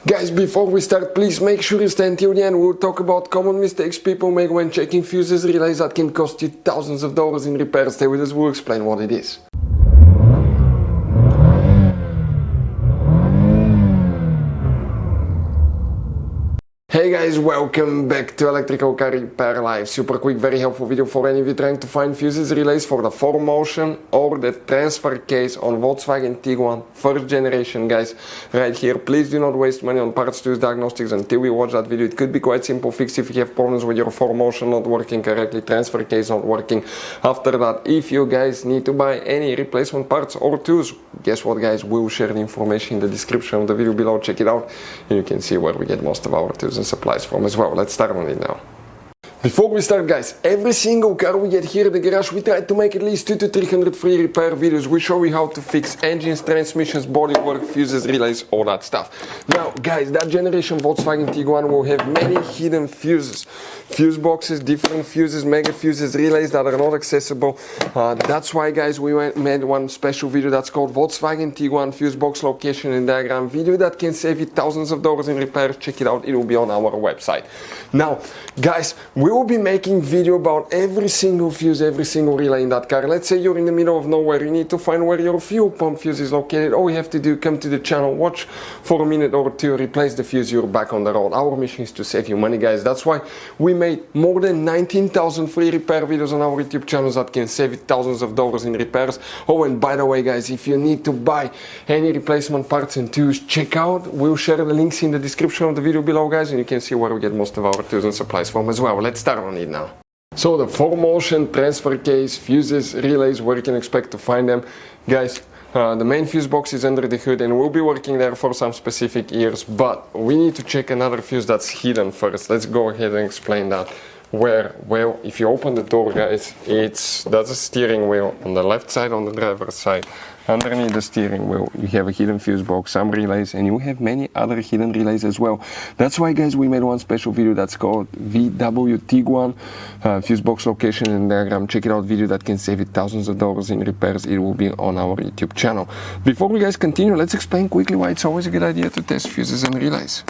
Guys, before we start, please make sure you stay until the end. We'll talk about common mistakes people make when checking fuses, relays that can cost you thousands of dollars in repairs. Stay with us, we'll explain what it is. Hey guys, welcome back to Electrical Car Repair Live. Super quick, very helpful video for any of you trying to find fuses, relays for the 4MOTION or the transfer case on Volkswagen Tiguan first generation, guys. Right here, please do not waste money on parts, tools, diagnostics until you watch that video. It could be quite simple fix if you have problems with your 4MOTION not working correctly, transfer case not working. After that, if you guys need to buy any replacement parts or tools, guess what guys, we'll share the information in the description of the video below. Check it out and you can see where we get most of our tools and supplies from as well. Let's start on it now. Before we start guys, every single car we get here at the garage, we try to make at least 200 to 300 free repair videos. We show you how to fix engines, transmissions, bodywork, fuses, relays, all that stuff. Now guys, that generation Volkswagen Tiguan will have many hidden fuses. Fuse boxes, different fuses, mega fuses, relays that are not accessible. That's why guys, we made one special video that's called Volkswagen Tiguan Fuse Box Location and Diagram video that can save you thousands of dollars in repairs. Check it out, it will be on our website. Now guys, we will be making video about every single fuse, every single relay in that car. Let's say you're in the middle of nowhere, you need to find where your fuel pump fuse is located. All you have to do, come to the channel, watch for a minute or two, replace the fuse, you're back on the road. Our mission is to save you money guys. That's why we made more than 19,000 free repair videos on our YouTube channels that can save you thousands of dollars in repairs. Oh, and by the way guys, if you need to buy any replacement parts and tools, check out, we'll share the links in the description of the video below guys, and you can see where we get most of our tools and supplies from as well. Let's start on it now. So the 4MOTION transfer case, fuses, relays, where you can expect to find them. Guys, the main fuse box is under the hood and we'll be working there for some specific years, but we need to check another fuse that's hidden first. Let's go ahead and explain that. Where? Well, if you open the door guys, that's a steering wheel on the left side, on the driver's side. Underneath the steering wheel you have a hidden fuse box, some relays, and you have many other hidden relays as well. That's why guys, we made one special video that's called VW Tiguan Fuse Box Location and Diagram. Check it out, video that can save you thousands of dollars in repairs. It will be on our YouTube channel. Before we guys continue, let's explain quickly why it's always a good idea to test fuses and relays.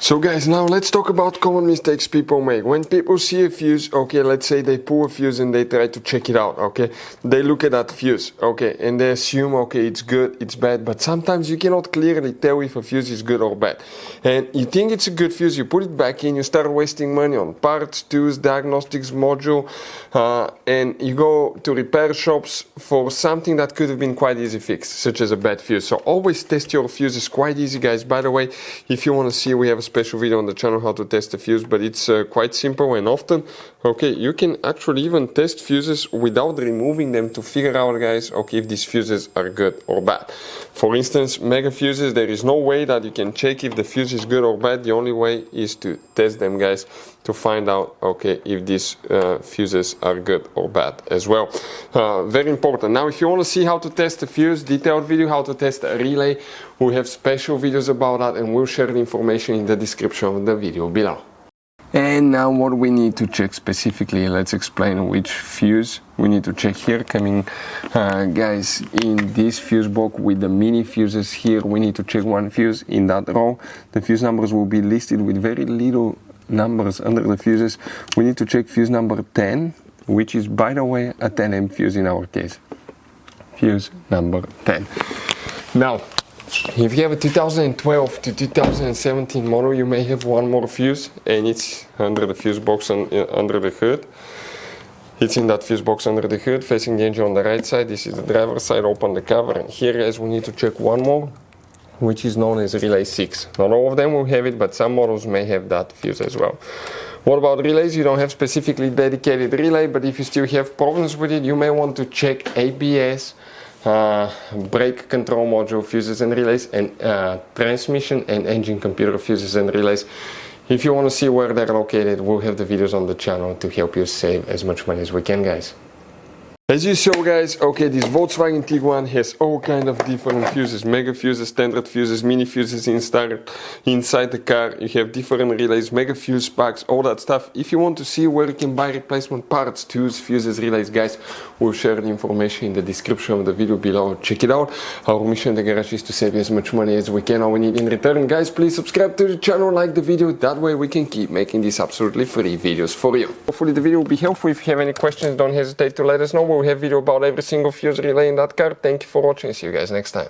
So guys, now let's talk about common mistakes people make. When people see a fuse, okay, let's say they pull a fuse and they try to check it out, okay, they look at that fuse, okay, and they assume, okay, it's good, it's bad, but sometimes you cannot clearly tell if a fuse is good or bad. And you think it's a good fuse, you put it back in, you start wasting money on parts, tools, diagnostics, module, and you go to repair shops for something that could have been quite easy fixed, such as a bad fuse. So always test your fuses, quite easy guys. By the way, if you want to see, we have a special video on the channel how to test a fuse, but it's quite simple and often, okay, you can actually even test fuses without removing them to figure out guys, okay, if these fuses are good or bad. For instance, mega fuses, there is no way that you can check if the fuse is good or bad. The only way is to test them guys to find out, okay, if these fuses are good or bad as well. Very important. Now if you want to see how to test a fuse, detailed video how to test a relay, we have special videos about that and we'll share the information in the description of the video below. And now what we need to check specifically, let's explain which fuse we need to check here. Coming guys, in this fuse box with the mini fuses here, we need to check one fuse in that row. The fuse numbers will be listed with very little numbers under the fuses. We need to check fuse number 10, which is by the way a 10M fuse in our case. Fuse number 10. Now if you have a 2012 to 2017 model, you may have one more fuse and it's under the fuse box and under the hood. It's in that fuse box under the hood, facing the engine on the right side. This is the driver's side, open the cover, and here guys we need to check one more, which is known as relay 6. Not all of them will have it, but some models may have that fuse as well. What about relays? You don't have specifically dedicated relay, but if you still have problems with it, you may want to check ABS, brake control module fuses and relays, and transmission and engine computer fuses and relays. If you want to see where they're located, we'll have the videos on the channel to help you save as much money as we can guys. As you saw guys, okay, this Volkswagen Tiguan has all kind of different fuses, mega fuses, standard fuses, mini fuses inside the car. You have different relays, mega fuse packs, all that stuff. If you want to see where you can buy replacement parts to use fuses, relays, guys, we'll share the information in the description of the video below. Check it out. Our mission in the garage is to save you as much money as we can. All we need in return, guys, please subscribe to the channel, like the video, that way we can keep making these absolutely free videos for you. Hopefully the video will be helpful. If you have any questions, don't hesitate to let us know. We have video about every single fuse relay in that car. Thank you for watching. See you guys next time.